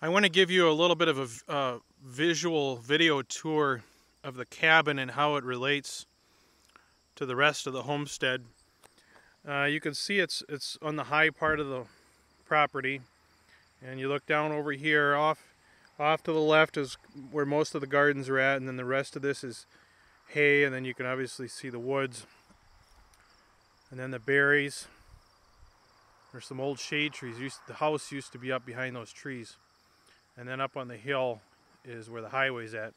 I want to give you a little bit of a visual video tour of the cabin and how it relates to the rest of the homestead. You can see it's on the high part of the property, and you look down over here. Off to the left is where most of the gardens are at, and then the rest of this is hay, and then you can obviously see the woods and then the berries. There's some old shade trees. The house used to be up behind those trees. And then up on the hill is where the highway's at.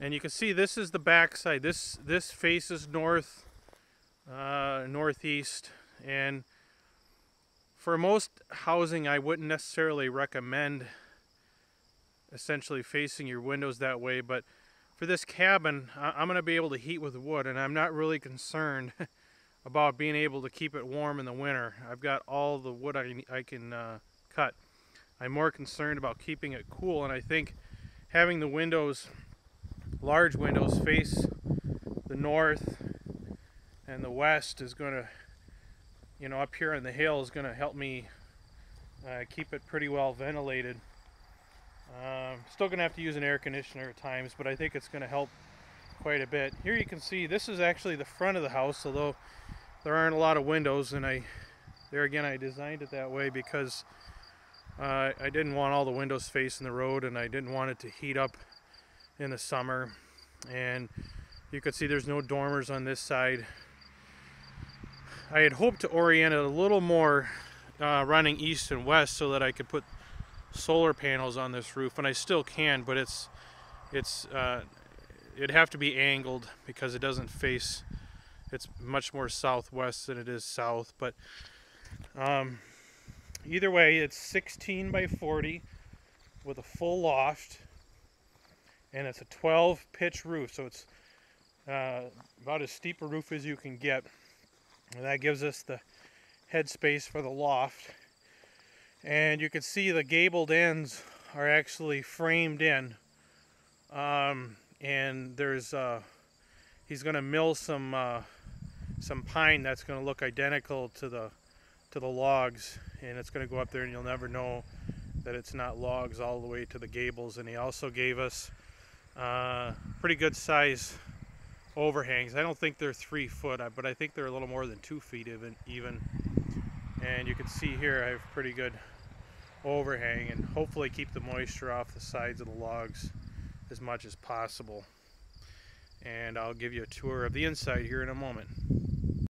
And you can see this is the back side. This faces north, northeast. And for most housing, I wouldn't necessarily recommend essentially facing your windows that way. But for this cabin, I'm going to be able to heat with wood, and I'm not really concerned about being able to keep it warm in the winter. I've got all the wood I can cut. I'm more concerned about keeping it cool, and I think having the windows, large windows, face the north and the west is going to, up here on the hill is going to help me keep it pretty well ventilated. Still going to have to use an air conditioner at times, but I think it's going to help quite a bit. Here you can see this is actually the front of the house, although there aren't a lot of windows, and I designed it that way because I didn't want all the windows facing the road, and I didn't want it to heat up in the summer. And you can see there's no dormers on this side. I had hoped to orient it a little more running east and west so that I could put solar panels on this roof, and I still can, but it'd have to be angled because it doesn't face, it's much more southwest than it is south. But either way, it's 16 by 40 with a full loft, and it's a 12 pitch roof, so it's about as steep a roof as you can get, and that gives us the head space for the loft. And you can see the gabled ends are actually framed in, and there's he's going to mill some pine that's going to look identical to the logs, and it's going to go up there, and you'll never know that it's not logs all the way to the gables. And he also gave us pretty good size overhangs. I don't think they're 3 foot, but I think they're a little more than 2 feet even. And you can see here I have pretty good overhang, and hopefully keep the moisture off the sides of the logs as much as possible. And I'll give you a tour of the inside here in a moment.